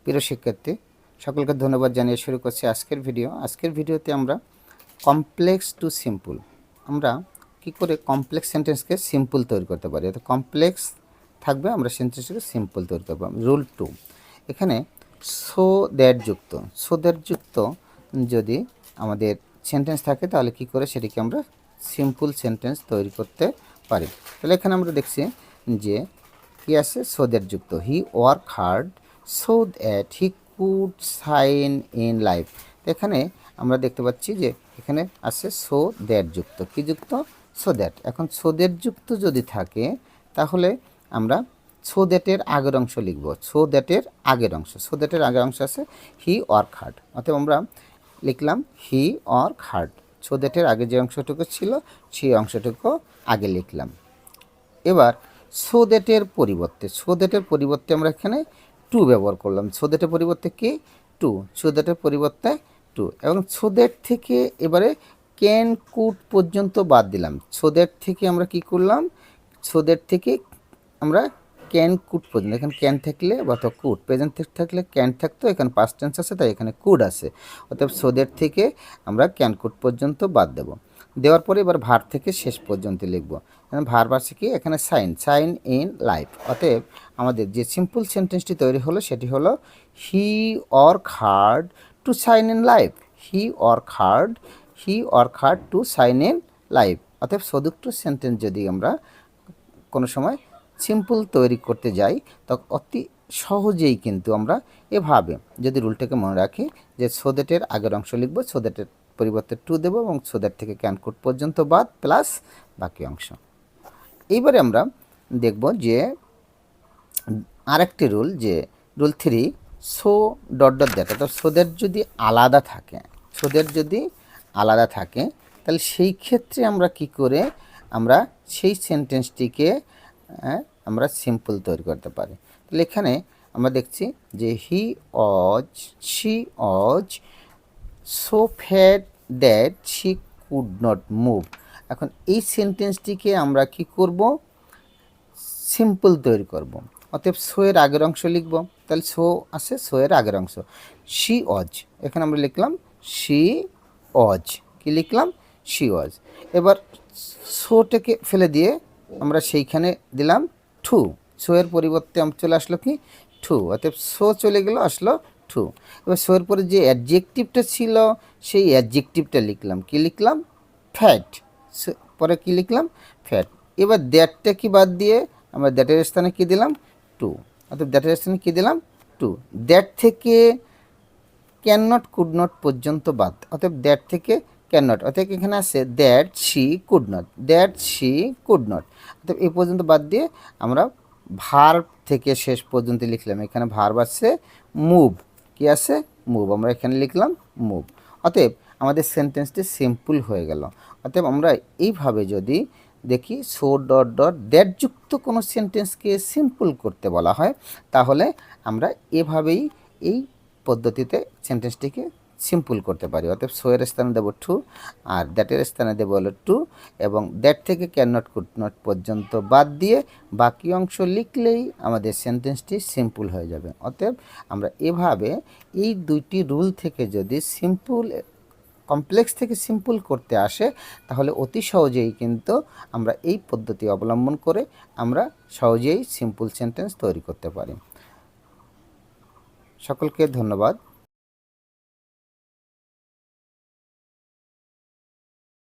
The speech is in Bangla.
প্রিয় শিক্ষার্থী, সকলকে ধন্যবাদ জানিয়ে শুরু করছি আজকের ভিডিও। আজকের ভিডিওতে আমরা কমপ্লেক্স টু সিম্পল, আমরা কি করে কমপ্লেক্স সেন্টেন্সকে সিম্পল তৈরি করতে পারি। অর্থাৎ কমপ্লেক্স থাকবে, আমরা সেন্টেন্সকে সিম্পল তৈরি করবো। রুল 2, এখানে সো দ্যাট যুক্ত যদি আমাদের সেন্টেন্স থাকে তাহলে কি করে সেটিকে আমরা সিম্পল সেন্টেন্স তৈরি করতে পারি। তাহলে এখানে আমরা দেখছি যে কি আছে, সো দ্যাট যুক্ত, he work hard so that he could shine in life. এখানে আমরা দেখতে পাচ্ছি যে এখানে আছে সো দ্যাট যুক্ত, কি যুক্ত, সো দ্যাট। এখন সো দ্যাট যুক্ত যদি থাকে তাহলে আমরা সো দ্যাটের আগের অংশ লিখব। সো দ্যাটের আগের অংশ আছে হি ওয়ার্ক হার্ড, অতএব আমরা লিখলাম হি ওয়ার্ক হার্ড। সো দ্যাটের আগে যে অংশটুকু ছিল সেই অংশটুকু আগে লিখলাম। এবার সো দ্যাটের পরিবর্তে আমরা এখানে টু ব্যবহার করলাম। সো দ্যাটের পরিবর্তে কি, টু। সো দ্যাটের পরিবর্তে টু, এবং সো দ্যাট থেকে এবারে ক্যান কুড পর্যন্ত বাদ দিলাম। সো দ্যাট থেকে আমরা কি করলাম, সো দ্যাট থেকে আমরা ক্যান কুড পর্যন্ত, এখানে ক্যান থাকলে বা তো কুড, প্রেজেন্ট থাকলে ক্যান থাকতো, এখানে পাস্ট টেন্স আছে তাই এখানে কুড আছে। অর্থাৎ সো দ্যাট থেকে আমরা ক্যান কুড পর্যন্ত বাদ দেব। দেওয়ার পরে এবার ভার থেকে শেষ পর্যন্ত লিখব। ভার আছে কি, এখানে সাইন ইন লাইফ। অতএব আমাদের যে সিম্পল সেন্টেন্সটি তৈরি হলো সেটি হলো he work hard to shine in life. He work hard to shine in life. অতএব সদুক্ত সেন্টেন্স যদি আমরা কোনো সময় সিম্পল তৈরি করতে যাই তখন অতি সহজেই কিন্তু আমরা এভাবে যদি রুলটাকে মনে রাখি যে সো দ্যাটের আগের অংশ লিখব, সো দ্যাটের পরিবর্তে টু দেব এবং সো দ্যাট থেকে ক্যান কুড পর্যন্ত বাদ প্লাস বাকি অংশ। এইবারে আমরা দেখব যে আরেকটি রুল, যে রুল 3, সো ডট দ্যাট। অর্থাৎ সো দ্যাট যদি আলাদা থাকে তাহলে সেই ক্ষেত্রে আমরা কি করে আমরা সেই সেন্টেন্সটিকে আমরা সিম্পল তৈরি করতে পারি। তাহলে এখানে আমরা দেখছি যে she was so fat that she could not move. এখন এই সেন্টেন্সটিকে আমরা কি করব, সিম্পল তৈরি করব। অতএব সো এর আগের অংশ লিখব। তাহলে সো আছে, সো এর আগের অংশ শি ওয়াজ, এখানে আমরা লিখলাম শি ওয়াজ, কি লিখলাম, শি ওয়াজ। এবার সোটাকে ফেলে দিয়ে আমরা সেইখানে দিলাম টু। সো এর পরিবর্তে চলে আসলো কি, টু। অতএব সো চলে গেল, আসলো টু। এবার সো এর পরে যে অ্যাডজেক্টিভটা ছিল সেই অ্যাডজেক্টিভটা লিখলাম, কি লিখলাম, ফ্যাট। পরে কি লিখলাম, ফ্যাট। এবার দ্যাটটা কি বাদ দিয়ে আমরা দ্যাটের স্থানে কি দিলাম, টু। অর্থাৎ দ্যাটের স্থানে কি দিলাম, টু। দ্যাট থেকে ক্যান নট কুড নট পর্যন্ত বাদ। অর্থাৎ দ্যাট থেকে ক্যান নট, অর্থাৎ এখানে আছে দ্যাট শি কুড নট, অর্থাৎ এই পর্যন্ত বাদ দিয়ে আমরা ভার্ব থেকে শেষ পর্যন্ত লিখলাম। এখানে ভার্ব আছে মুভ, কি আছে, মুভ, আমরা এখানে লিখলাম মুভ। অতএব আমাদের সেন্টেন্সটি সিম্পল হয়ে গেল। অতএব আমরা এইভাবে যদি দেখি সো ডট দ্যাট যুক্ত কোনো সেন্টেন্সকে সিম্পল করতে বলা হয় তাহলে আমরা এভাবেই এই পদ্ধতিতে সেন্টেন্সটিকে সিম্পল করতে পারি। অর্থাৎ সো এর স্থানে দেবো টু, আর দ্যাটের স্থানে দেবো হলো টু, এবং দ্যাট থেকে ক্যান নট কুড নট পর্যন্ত বাদ দিয়ে বাকি অংশ লিখলেই আমাদের সেন্টেন্সটি সিম্পল হয়ে যাবে। অতএব আমরা এভাবে এই দুইটি রুল থেকে যদি কমপ্লেক্স থেকে সিম্পল করতে আসে তাহলে অতি সহজেই কিন্তু আমরা এই পদ্ধতি অবলম্বন করে আমরা সহজেই সিম্পল সেন্টেন্স তৈরি করতে পারি। সকলকে ধন্যবাদ।